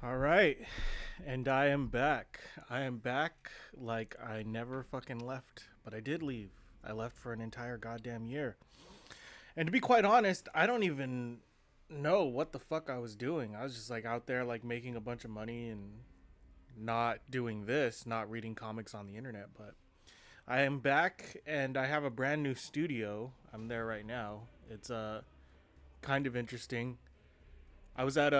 All right, and I am back. I am back like I never fucking left, but I did leave. I left for an entire goddamn year. And to be quite honest, I don't even know what the fuck I was doing. I was just like out there like making a bunch of money and not doing this, not reading comics on the internet, but I am back and I have a brand new studio. I'm there right now. It's kind of interesting. I was at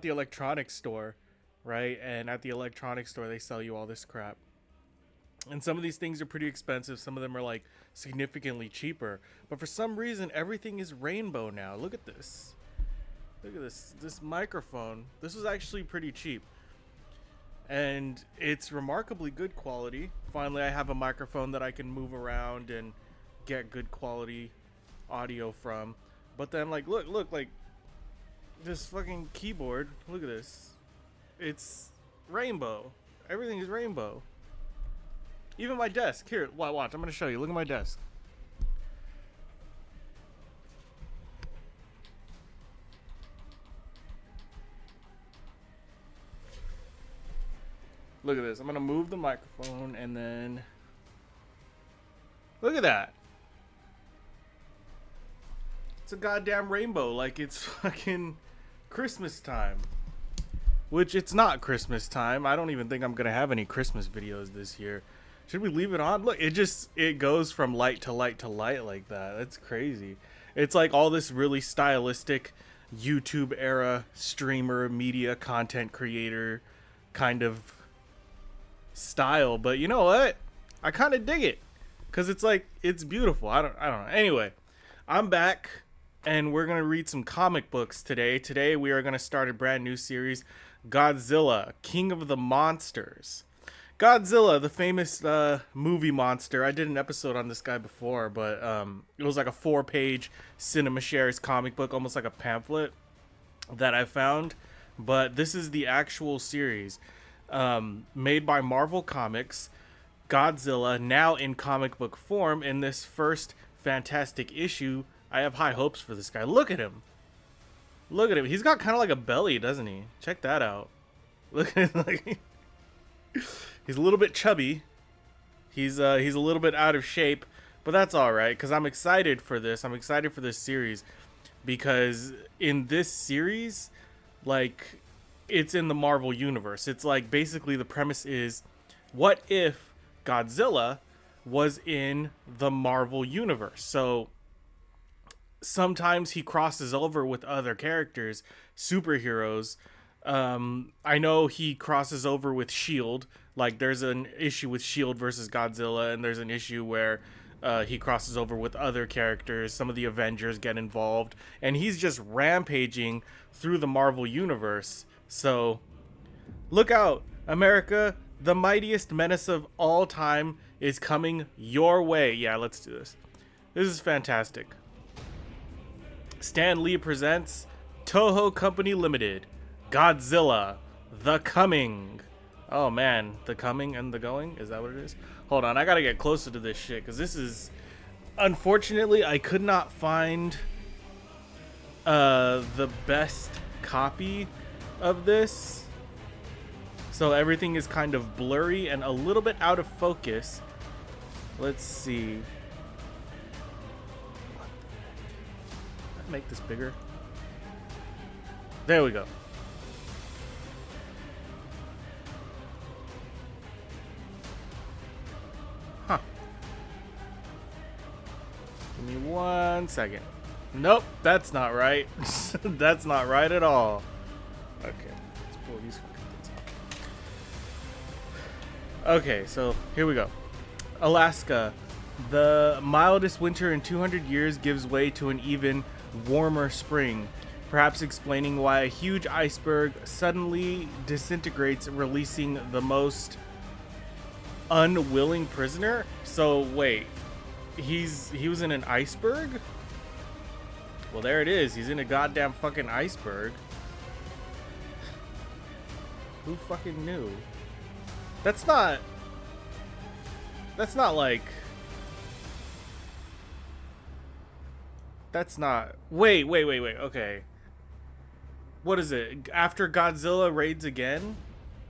the electronics store, right? And at the electronics store they sell you all this crap. And some of these things are pretty expensive. Some of them are like significantly cheaper. But for some reason everything is rainbow now. Look at this. Look at this. This microphone. This was actually pretty cheap. And it's remarkably good quality. Finally I have a microphone that I can move around and get good quality audio from. But then look, like this fucking keyboard. Look at this. It's rainbow. Everything is rainbow. Even my desk. Here, watch. I'm gonna show you. Look at my desk. Look at this. I'm gonna move the microphone and then look at that. It's a goddamn rainbow. Like it's fucking Christmas time. Which it's not Christmas time. I don't even think I'm gonna have any Christmas videos this year. Should we leave it on? Look, it goes from light to light to light like that. That's crazy. It's like all this really stylistic YouTube era streamer, media content creator kind of style. But you know what? I kind of dig it cuz it's like it's beautiful. I don't know. Anyway, I'm back and we're going to read some comic books today. Today we are going to start a brand new series, Godzilla, King of the Monsters. Godzilla, the famous movie monster. I did an episode on this guy before, but it was like a 4-page Cinema Shares comic book, almost like a pamphlet that I found. But this is the actual series made by Marvel Comics. Godzilla, now in comic book form, in this first fantastic issue. I have high hopes for this guy. Look at him. Look at him. He's got kind of like a belly, doesn't he? Check that out. Look at him. Like, he's a little bit chubby. He's a little bit out of shape, but that's all right because I'm excited for this. I'm excited for this series because in this series, like, it's in the Marvel universe. It's like basically the premise is, what if Godzilla was in the Marvel universe? So sometimes he crosses over with other characters, superheroes. I know he crosses over with S.H.I.E.L.D. Like there's an issue with S.H.I.E.L.D. versus Godzilla, and there's an issue where he crosses over with other characters. Some of the Avengers get involved, and he's just rampaging through the Marvel universe. So look out, America! The mightiest menace of all time is coming your way. Yeah, let's do this. This is fantastic. Stan Lee presents Toho Company Limited, Godzilla, The Coming. Oh man, The Coming and The Going? Is that what it is? Hold on, I gotta get closer to this shit, because this is... Unfortunately, I could not find the best copy of this. So everything is kind of blurry and a little bit out of focus. Let's see. Make this bigger. There we go. Huh. Give me 1 second. Nope, that's not right. That's not right at all. Okay, let's pull these fucking things out. Okay, so here we go. Alaska. The mildest winter in 200 years gives way to an even warmer spring, perhaps explaining why a huge iceberg suddenly disintegrates, releasing the most unwilling prisoner. So wait, he was in an iceberg? Well, there it is. He's in a goddamn fucking iceberg. Who fucking knew? That's not like... That's not... Wait. Okay. what is it? After Godzilla raids again?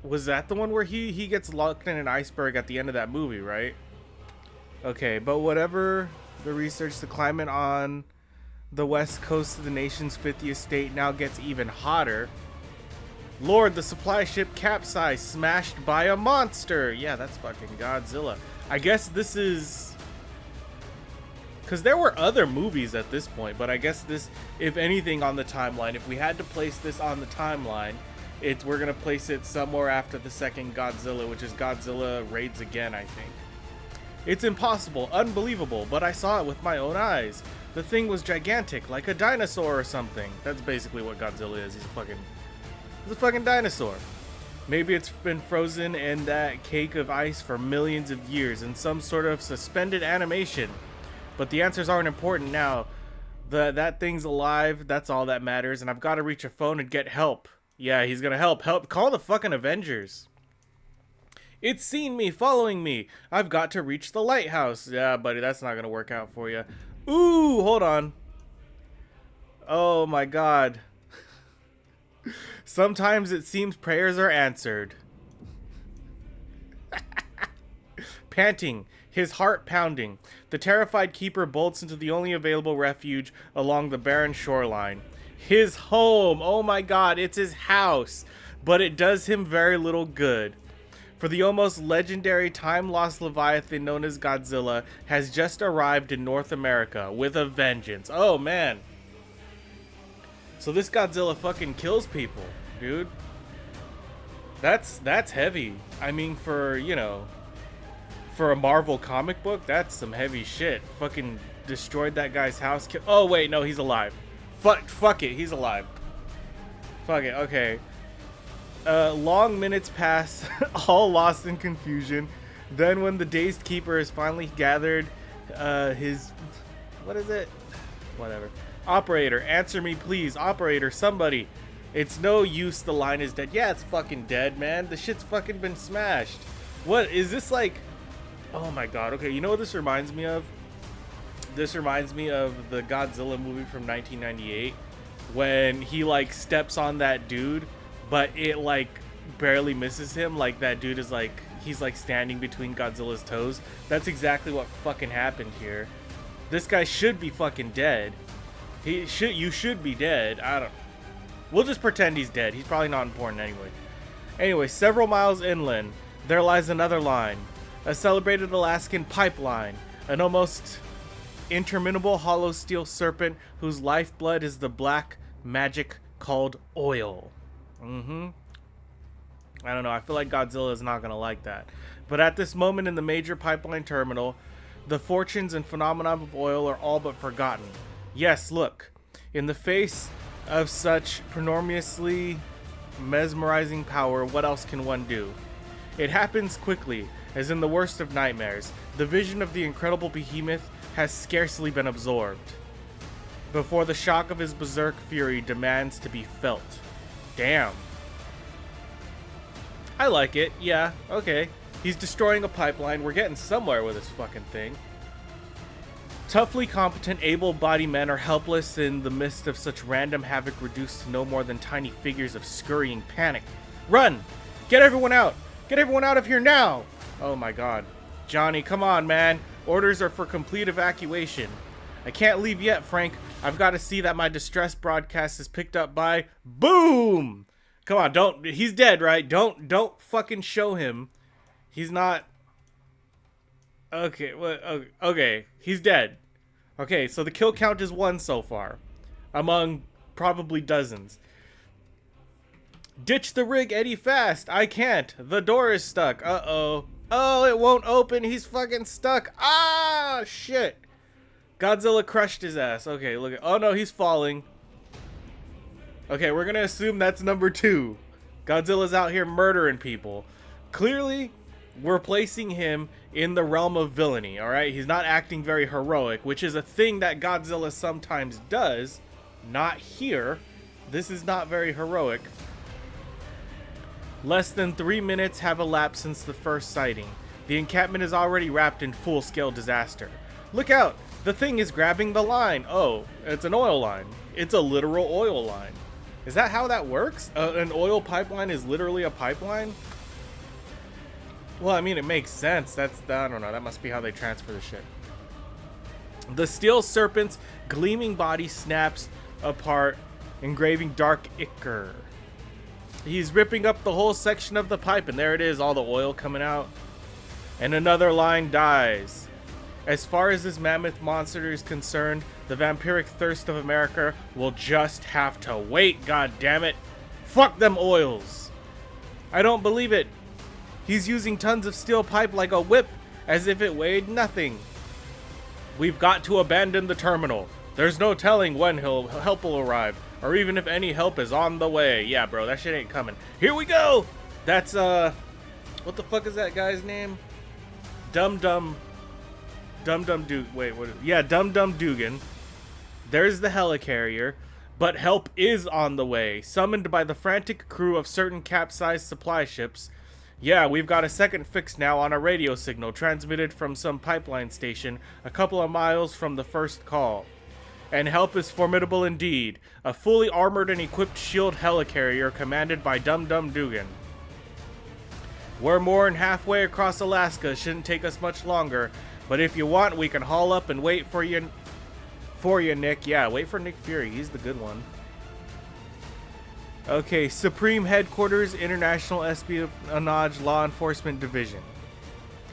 Was that the one where he gets locked in an iceberg at the end of that movie, right? Okay, but whatever the research, the climate on the west coast of the nation's 50th state now gets even hotter. Lord, the supply ship capsized, smashed by a monster. Yeah, that's fucking Godzilla. I guess this is... because there were other movies at this point, but I guess this, if anything on the timeline, if we had to place this on the timeline, we're going to place it somewhere after the second Godzilla, which is Godzilla Raids Again, I think. It's impossible, unbelievable, but I saw it with my own eyes. The thing was gigantic, like a dinosaur or something. That's basically what Godzilla is. He's a fucking dinosaur. Maybe it's been frozen in that cake of ice for millions of years in some sort of suspended animation. But the answers aren't important now. That thing's alive, that's all that matters, and I've got to reach a phone and get help. Yeah, he's gonna help. Call the fucking Avengers. It's seen me, following me. I've got to reach the lighthouse. Yeah, buddy, that's not gonna work out for you. Ooh, hold on. Oh my god. Sometimes it seems prayers are answered. Panting, his heart pounding, the terrified keeper bolts into the only available refuge along the barren shoreline. His home. Oh my god, it's his house. But it does him very little good. For the almost legendary time-lost Leviathan known as Godzilla has just arrived in North America with a vengeance. Oh man. So this Godzilla fucking kills people, dude. That's heavy. I mean, for, you know, for a Marvel comic book, that's some heavy shit. Fucking destroyed that guy's house. Oh wait, no, he's alive. Fuck it, he's alive. Fuck it, okay. Long minutes pass, all lost in confusion. Then when the dazed keeper is finally gathered his... what is it? Whatever. Operator, answer me please. Operator, somebody. It's no use, the line is dead. Yeah, it's fucking dead, man. The shit's fucking been smashed. What, is this like... oh my god, okay, you know what this reminds me of? This reminds me of the Godzilla movie from 1998 when he like steps on that dude, but it like barely misses him. Like that dude is like, he's like standing between Godzilla's toes. That's exactly what fucking happened here. This guy should be fucking dead. You should be dead. We'll just pretend he's dead. He's probably not important anyway. Anyway, several miles inland, there lies another line. A celebrated Alaskan pipeline. An almost interminable hollow steel serpent whose lifeblood is the black magic called oil. I don't know. I feel like Godzilla is not going to like that. But at this moment in the major pipeline terminal, the fortunes and phenomena of oil are all but forgotten. Yes, look. In the face of such enormously mesmerizing power, what else can one do? It happens quickly, as in the worst of nightmares. The vision of the incredible behemoth has scarcely been absorbed before the shock of his berserk fury demands to be felt. Damn. I like it. Yeah, okay. He's destroying a pipeline. We're getting somewhere with this fucking thing. Toughly competent, able-bodied men are helpless in the midst of such random havoc, reduced to no more than tiny figures of scurrying panic. Run! Get everyone out! Get everyone out of here now! Oh my god. Johnny, come on, man. Orders are for complete evacuation. I can't leave yet, Frank. I've got to see that my distress broadcast is picked up by... boom! Come on, don't... he's dead, right? Don't fucking show him. He's not... okay, what? Okay, he's dead. Okay, so the kill count is 1 so far. Among probably dozens. Ditch the rig, Eddie, fast. I can't. The door is stuck. Uh-oh. Oh, it won't open. He's fucking stuck. Ah, shit. Godzilla crushed his ass. Okay, look at... oh, no, he's falling. Okay, we're going to assume that's number 2. Godzilla's out here murdering people. Clearly, we're placing him in the realm of villainy, all right? He's not acting very heroic, which is a thing that Godzilla sometimes does. Not here. This is not very heroic. Less than 3 minutes have elapsed since the first sighting. The encampment is already wrapped in full-scale disaster. Look out! The thing is grabbing the line. Oh, it's an oil line. It's a literal oil line. Is that how that works? An oil pipeline is literally a pipeline? Well, I mean, it makes sense. I don't know. That must be how they transfer the shit. The steel serpent's gleaming body snaps apart, engraving dark ichor. He's ripping up the whole section of the pipe, and there it is, all the oil coming out. And another line dies. As far as this mammoth monster is concerned, the vampiric thirst of America will just have to wait, god damn it. Fuck them oils. I don't believe it. He's using tons of steel pipe like a whip, as if it weighed nothing. We've got to abandon the terminal. There's no telling when help will arrive, or even if any help is on the way. Yeah, bro, that shit ain't coming. Here we go! That's, what the fuck is that guy's name? Dum Dum Dugan. Wait, what? Yeah, Dum Dum Dugan. There's the helicarrier, but help is on the way, summoned by the frantic crew of certain capsized supply ships. Yeah, we've got a second fix now on a radio signal transmitted from some pipeline station a couple of miles from the first call. And help is formidable indeed. A fully armored and equipped S.H.I.E.L.D. helicarrier commanded by Dum Dum Dugan. We're more than halfway across Alaska. Shouldn't take us much longer. But if you want, we can haul up and wait for you, Nick. Yeah, wait for Nick Fury. He's the good one. Okay, Supreme Headquarters, International Espionage Law Enforcement Division.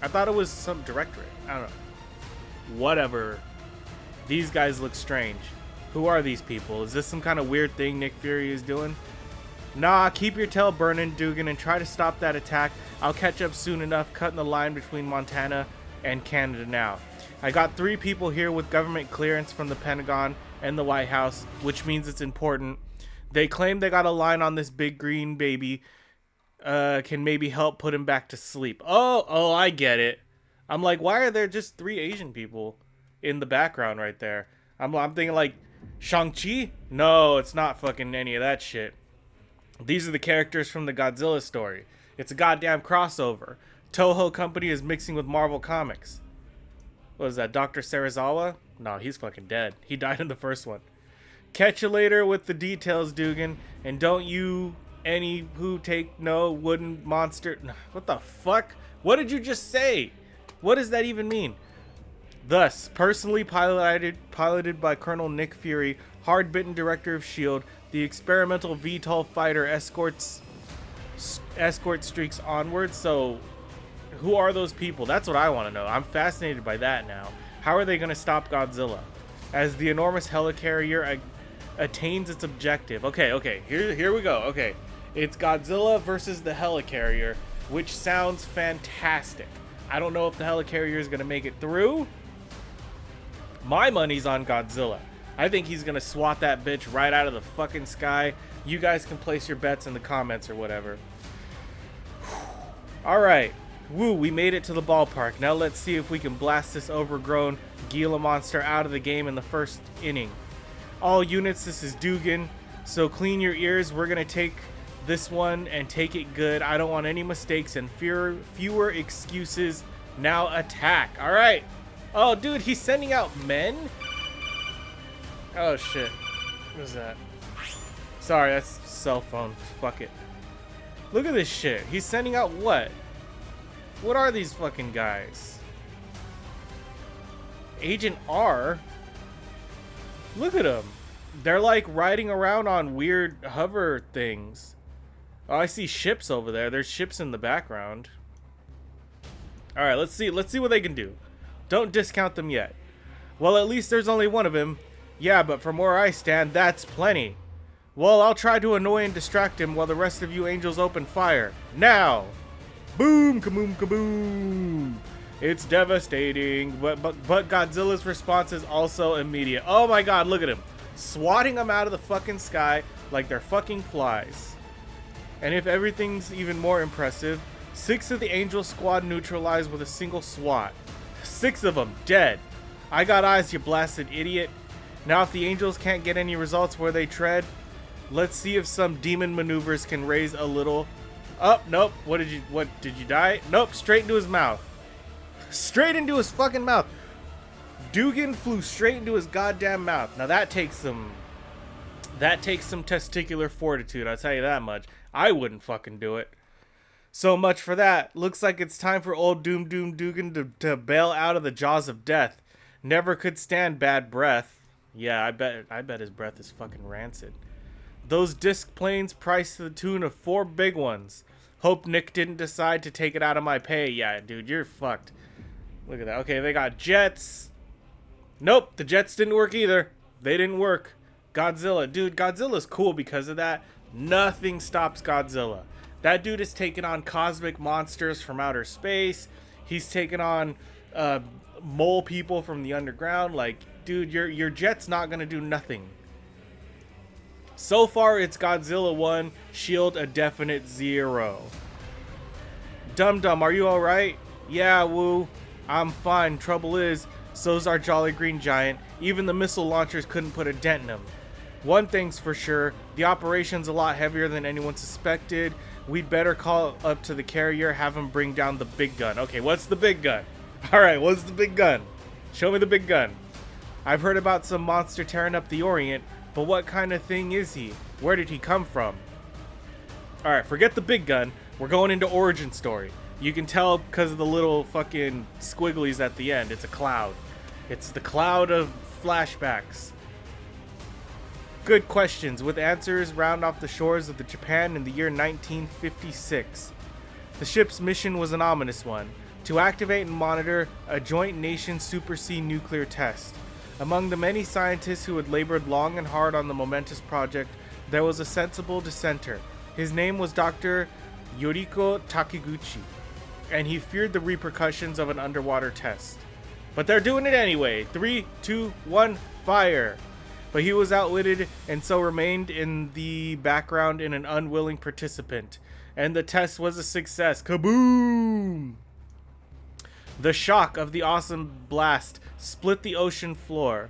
I thought it was some directorate. I don't know. Whatever. These guys look strange. Who are these people? Is this some kind of weird thing Nick Fury is doing? Nah, keep your tail burning, Dugan, and try to stop that attack. I'll catch up soon enough, cutting the line between Montana and Canada now. I got 3 people here with government clearance from the Pentagon and the White House, which means it's important. They claim they got a line on this big green baby. Can maybe help put him back to sleep. Oh, I get it. I'm like, why are there just 3 Asian people in the background right there? I'm thinking like, Shang-Chi? No, it's not fucking any of that shit. These are the characters from the Godzilla story. It's a goddamn crossover. Toho Company is mixing with Marvel Comics. What is that, Dr. Serizawa? No, he's fucking dead. He died in the first one. Catch you later with the details, Dugan. And don't you any who take no wooden monster... What the fuck? What did you just say? What does that even mean? Thus, personally piloted by Colonel Nick Fury, hard-bitten director of S.H.I.E.L.D., the experimental VTOL fighter escort streaks onward. So, who are those people? That's what I want to know. I'm fascinated by that now. How are they going to stop Godzilla? As the enormous helicarrier attains its objective. Okay, here we go. Okay, it's Godzilla versus the helicarrier, which sounds fantastic. I don't know if the helicarrier is going to make it through. My money's on Godzilla. I think he's going to swat that bitch right out of the fucking sky. You guys can place your bets in the comments or whatever. Alright. Woo, we made it to the ballpark. Now let's see if we can blast this overgrown Gila monster out of the game in the first inning. All units, this is Dugan. So clean your ears. We're going to take this one and take it good. I don't want any mistakes and fewer excuses. Now attack. Alright. Oh, dude, he's sending out men? Oh, shit. What was that? Sorry, that's cell phone. Fuck it. Look at this shit. He's sending out what? What are these fucking guys? Agent R? Look at them. They're like riding around on weird hover things. Oh, I see ships over there. There's ships in the background. Alright, let's see what they can do. Don't discount them yet. Well, at least there's only one of him. Yeah, but from where I stand, that's plenty. Well, I'll try to annoy and distract him while the rest of you angels open fire. Now! Boom, kaboom, kaboom! It's devastating, but Godzilla's response is also immediate. Oh my god, look at him. Swatting them out of the fucking sky like they're fucking flies. And if everything's even more impressive, 6 of the angel squad neutralized with a single swat. 6 of them dead. I got eyes, you blasted idiot. Now if the angels can't get any results where they tread, let's see if some demon maneuvers can raise a little. Oh, nope. What did you die? Nope, straight into his mouth. Straight into his fucking mouth. Dugan flew straight into his goddamn mouth. Now that takes some That takes some testicular fortitude, I'll tell you that much. I wouldn't fucking do it. So much for that. Looks like it's time for old Doom Dugan to bail out of the jaws of death. Never could stand bad breath. Yeah, I bet his breath is fucking rancid. Those disc planes priced to the tune of 4 big ones. Hope Nick didn't decide to take it out of my pay. Yeah, dude, you're fucked. Look at that. Okay, they got jets. Nope, the jets didn't work either. They didn't work. Godzilla. Dude, Godzilla's cool because of that. Nothing stops Godzilla. That dude is taking on cosmic monsters from outer space. He's taking on mole people from the underground. Like, dude, your jet's not gonna do nothing. So far, it's Godzilla 1, S.H.I.E.L.D. a definite 0. Dum Dum, are you alright? Yeah, woo. I'm fine. Trouble is, so's our jolly green giant. Even the missile launchers couldn't put a dent in him. One thing's for sure, the operation's a lot heavier than anyone suspected. We'd better call up to the carrier, have him bring down the big gun. Okay, what's the big gun? Alright, what's the big gun? Show me the big gun. I've heard about some monster tearing up the Orient, but what kind of thing is he? Where did he come from? Alright, forget the big gun. We're going into origin story. You can tell because of the little fucking squigglies at the end. It's a cloud. It's the cloud of flashbacks. Good questions, with answers round off the shores of the Japan in the year 1956. The ship's mission was an ominous one, to activate and monitor a joint nation super-sea nuclear test. Among the many scientists who had labored long and hard on the momentous project, there was a sensible dissenter. His name was Dr. Yoriko Takiguchi, and he feared the repercussions of an underwater test. But they're doing it anyway. 3, 2, 1, fire! But he was outwitted and so remained in the background in an unwilling participant. And the test was a success. Kaboom! The shock of the awesome blast split the ocean floor.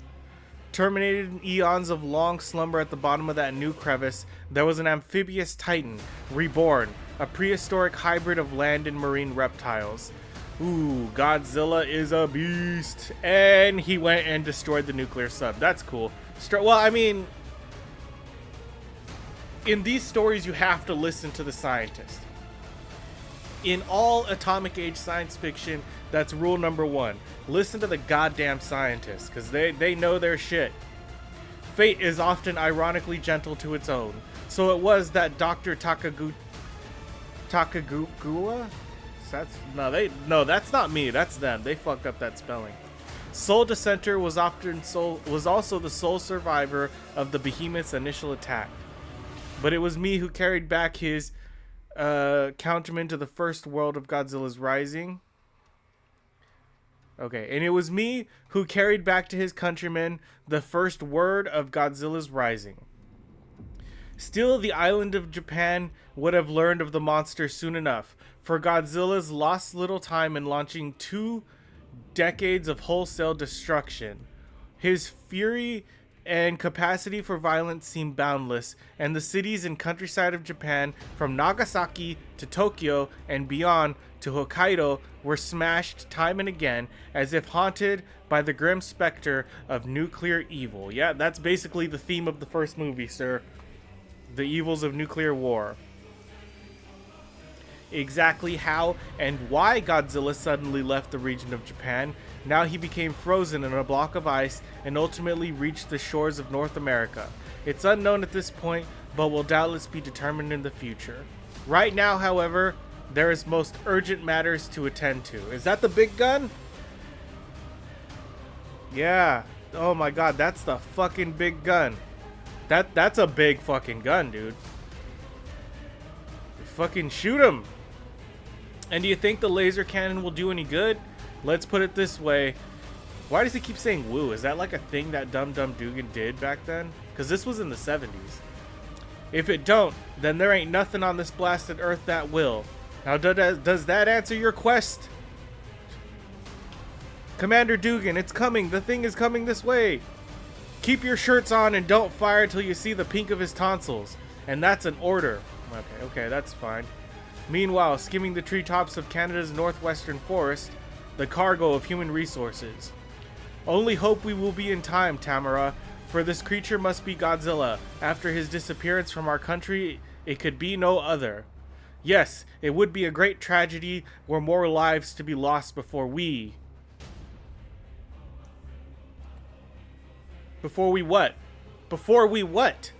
Terminated eons of long slumber at the bottom of that new crevice, there was an amphibious titan, reborn, a prehistoric hybrid of land and marine reptiles. Ooh, Godzilla is a beast. And he went and destroyed the nuclear sub. That's cool. Well, I mean, in these stories, you have to listen to the scientist. In all atomic age science fiction, that's rule number 1. Listen to the goddamn scientists, because they know their shit. Fate is often ironically gentle to its own. So it was that Dr. Takagua? No, that's not me. That's them. They fucked up that spelling. Sole Dissenter was also the sole survivor of the behemoth's initial attack. But it was me who carried back his counterman to the first world of Godzilla's Rising. Okay, and it was me who carried back to his countrymen the first word of Godzilla's Rising. Still, the island of Japan would have learned of the monster soon enough, for Godzilla's lost little time in launching 2 decades of wholesale destruction. His fury and capacity for violence seemed boundless, and the cities and countryside of Japan, from Nagasaki to Tokyo and beyond to Hokkaido, were smashed time and again, as if haunted by the grim specter of nuclear evil. Yeah, that's basically the theme of the first movie, sir. The evils of nuclear war. Exactly how and why Godzilla suddenly left the region of Japan. Now he became frozen in a block of ice and ultimately reached the shores of North America. It's unknown at this point, but will doubtless be determined in the future. Right now, however, there is most urgent matters to attend to. Is that the big gun? Yeah. Oh my god, that's the fucking big gun. That's a big fucking gun, dude. Fucking shoot him. And do you think the laser cannon will do any good? Let's put it this way. Why does he keep saying woo? Is that like a thing that Dum Dum Dugan did back then? Because this was in the 70s. If it don't, then there ain't nothing on this blasted earth that will. Now, does that answer your quest? Commander Dugan, it's coming. The thing is coming this way. Keep your shirts on and don't fire till you see the pink of his tonsils. And that's an order. Okay, that's fine. Meanwhile, skimming the treetops of Canada's northwestern forest, the cargo of human resources. Only hope we will be in time, Tamara, For this creature must be Godzilla. After his disappearance from our country, it could be no other. Yes, it would be a great tragedy were more lives to be lost before we... Before we what? Before we what?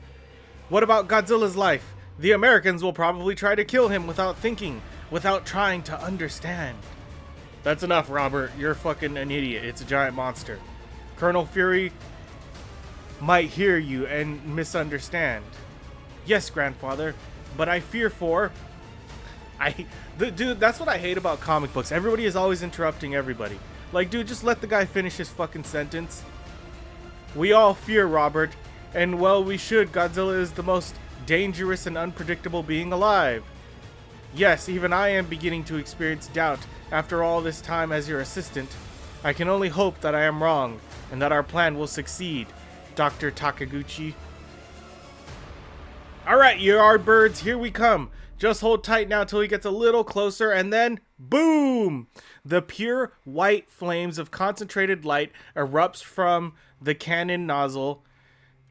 What about Godzilla's life? The Americans will probably try to kill him without thinking, without trying to understand. That's enough, Robert. You're fucking an idiot. It's a giant monster. Colonel Fury might hear you and misunderstand. Yes, grandfather, but I fear for... Dude, that's what I hate about comic books. Everybody is always interrupting everybody. Like, dude, just let the guy finish his fucking sentence. We all fear Robert, and well, we should. Godzilla is the most dangerous and unpredictable being alive. Yes, even I am beginning to experience doubt after all this time as your assistant. I can only hope that I am wrong, and that our plan will succeed, Dr. Takaguchi. Alright, you yardbirds, here we come. Just hold tight now till he gets a little closer, and then, boom! The pure white flames of concentrated light erupts from the cannon nozzle.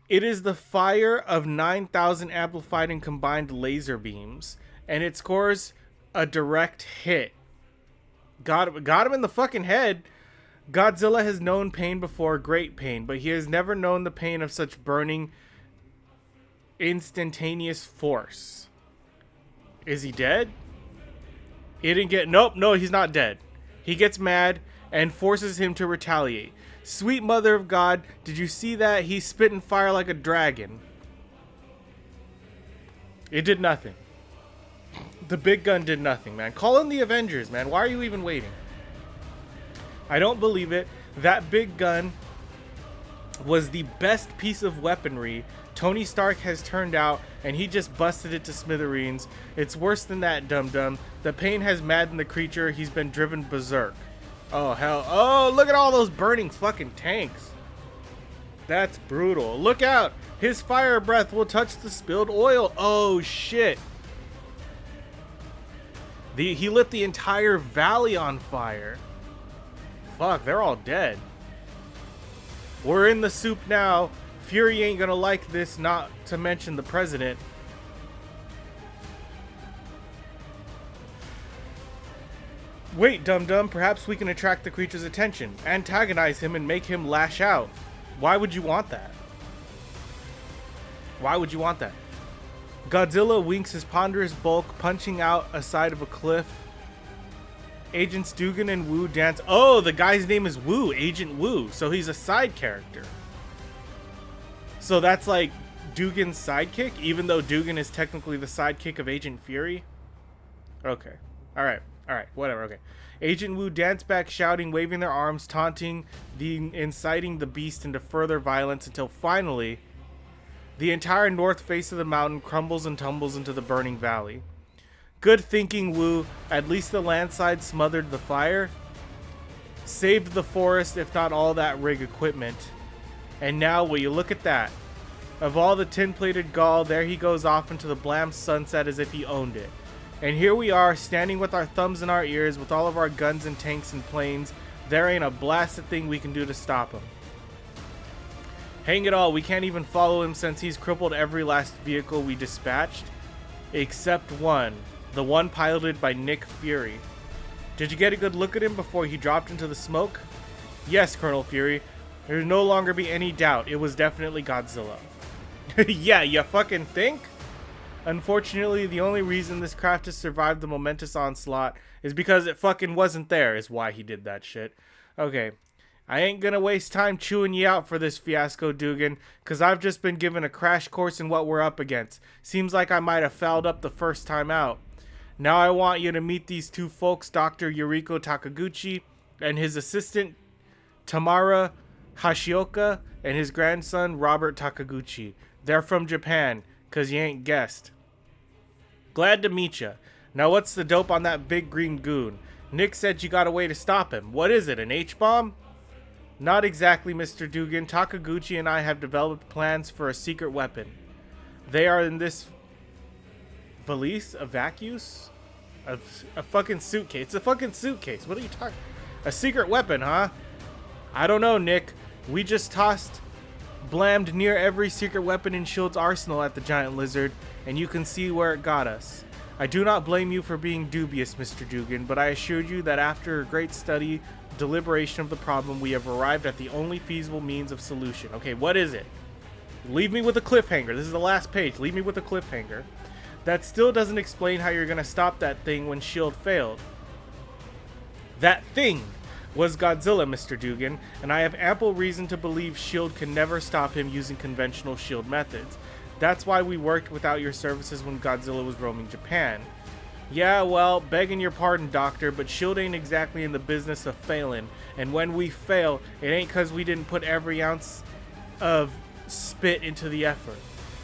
It is the fire of 9,000 amplified and combined laser beams, and it scores a direct hit. Got him in the fucking head. Godzilla has known pain before, great pain, but he has never known the pain of such burning, instantaneous force. Is he dead? He didn't get... Nope, no, he's not dead. He gets mad and forces him to retaliate. Sweet mother of God, did you see that? He's spitting fire like a dragon. It did nothing. The big gun did nothing, man. Call in the Avengers, man. Why are you even waiting? I don't believe it. That big gun was the best piece of weaponry Tony Stark has turned out, and he just busted it to smithereens. It's worse than that, dum-dum. The pain has maddened the creature. He's been driven berserk. Oh, hell. Oh, look at all those burning fucking tanks. That's brutal. Look out. His fire breath will touch the spilled oil. Oh, shit. He lit the entire valley on fire. Fuck, they're all dead. We're in the soup now. Fury ain't gonna like this, not to mention the president. Wait, dum-dum, perhaps we can attract the creature's attention, antagonize him, and make him lash out. Why would you want that? Why would you want that? Godzilla winks his ponderous bulk, punching out a side of a cliff. Agents Dugan and Wu dance. Oh, the guy's name is Wu, Agent Wu, so he's a side character. So that's like Dugan's sidekick, even though Dugan is technically the sidekick of Agent Fury? Okay. Alright, whatever, okay. Agent Wu dance back, shouting, waving their arms, taunting, inciting the beast into further violence until finally, the entire north face of the mountain crumbles and tumbles into the burning valley. Good thinking, Wu. At least the landslide smothered the fire, saved the forest, if not all that rig equipment. And now, will you look at that? Of all the tin-plated gall, there he goes off into the blam sunset as if he owned it. And here we are, standing with our thumbs in our ears, with all of our guns and tanks and planes. There ain't a blasted thing we can do to stop him. Hang it all, we can't even follow him since he's crippled every last vehicle we dispatched. Except one. The one piloted by Nick Fury. Did you get a good look at him before he dropped into the smoke? Yes, Colonel Fury. There'll no longer be any doubt. It was definitely Godzilla. Yeah, you fucking think? Unfortunately, the only reason this craft has survived the momentous onslaught is because it fucking wasn't there, is why he did that shit. Okay. I ain't gonna waste time chewing you out for this fiasco, Dugan, cause I've just been given a crash course in what we're up against. Seems like I might have fouled up the first time out. Now I want you to meet these two folks, Dr. Yuriko Takaguchi and his assistant Tamara Hashioka and his grandson Robert Takaguchi. They're from Japan, cause you ain't guessed. Glad to meet ya. Now what's the dope on that big green goon? Nick said you got a way to stop him. What is it, an H-bomb? Not exactly, Mr. Dugan. Takaguchi and I have developed plans for a secret weapon. They are in this valise? A vacuum? A fucking suitcase. It's a fucking suitcase. What are you talking? A secret weapon, huh? I don't know, Nick. We just tossed Blammed near every secret weapon in S.H.I.E.L.D's arsenal at the giant lizard, and you can see where it got us. I do not blame you for being dubious, Mr. Dugan, but I assure you that after a great study, deliberation of the problem, we have arrived at the only feasible means of solution. Okay, what is it? Leave me with a cliffhanger. This is the last page. Leave me with a cliffhanger. That still doesn't explain how you're going to stop that thing when S.H.I.E.L.D. failed. That thing was Godzilla, Mr. Dugan, and I have ample reason to believe S.H.I.E.L.D. can never stop him using conventional S.H.I.E.L.D. methods. That's why we worked without your services when Godzilla was roaming Japan. Yeah, well, begging your pardon, Doctor, but S.H.I.E.L.D. ain't exactly in the business of failing, and when we fail, it ain't because we didn't put every ounce of spit into the effort.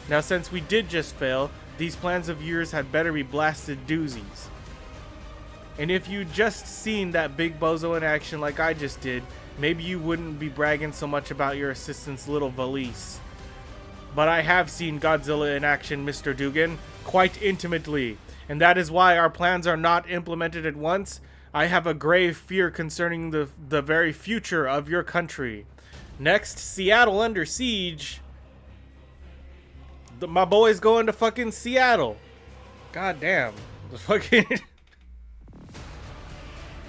Now, since we did just fail, these plans of yours had better be blasted doozies. And if you just seen that big bozo in action like I just did, maybe you wouldn't be bragging so much about your assistant's little valise. But I have seen Godzilla in action, Mr. Dugan, quite intimately, and that is why our plans are not implemented at once. I have a grave fear concerning the very future of your country. Next, Seattle under siege. My boy's going to fucking Seattle. God damn. The fucking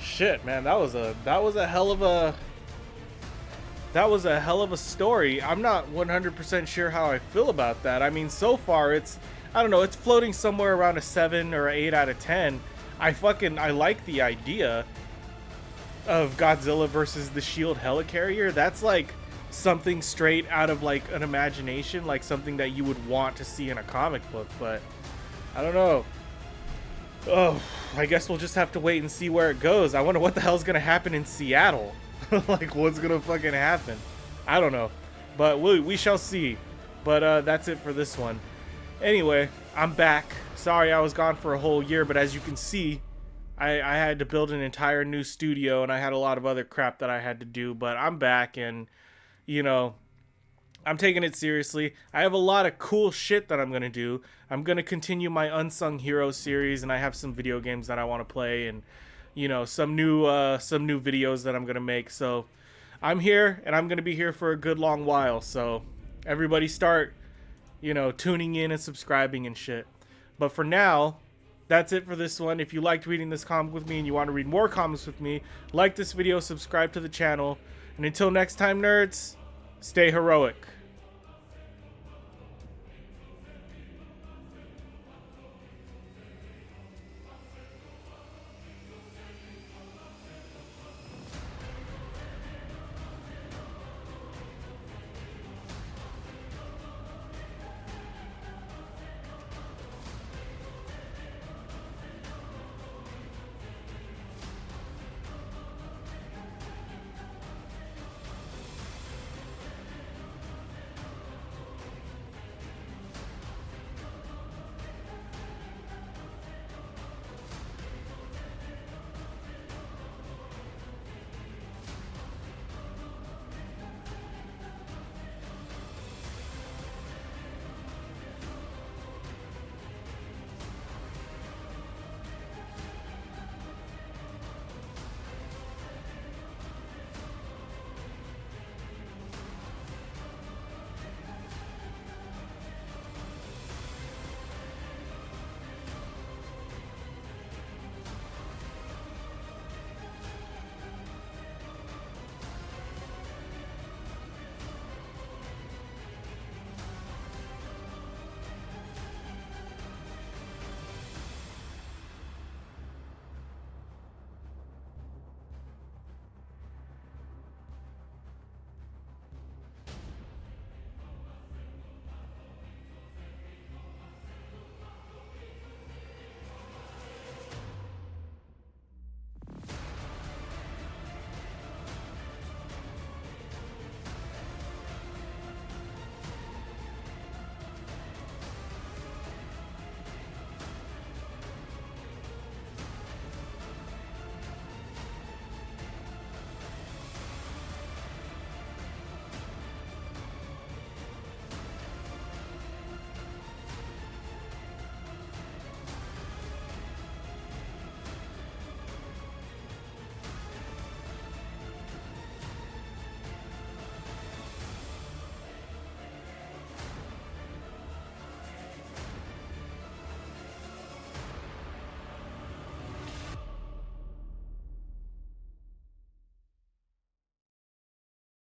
shit, man. That was a hell of a story. I'm not 100% sure how I feel about that. I mean, so far it's, I don't know, it's floating somewhere around a 7 or 8 out of 10. I like the idea of Godzilla versus the S.H.I.E.L.D. helicarrier. That's like something straight out of like an imagination, like something that you would want to see in a comic book, but I don't know. Oh, I guess we'll just have to wait and see where it goes. I wonder what the hell's gonna happen in Seattle. Like, what's gonna fucking happen? I don't know, but we shall see. But that's it for this one. Anyway, I'm back. Sorry I was gone for a whole year, but as you can see, I had to build an entire new studio, and I had a lot of other crap that I had to do, but I'm back, and you know, I'm taking it seriously. I have a lot of cool shit that I'm gonna do. I'm gonna continue my Unsung Hero series, and I have some video games that I want to play, and you know, some new videos that I'm gonna make. So I'm here, and I'm gonna be here for a good long while. So everybody start, you know, tuning in and subscribing and shit. But for now, that's it for this one. If you liked reading this comic with me and you want to read more comics with me, like this video, subscribe to the channel, and until next time, nerds, stay heroic.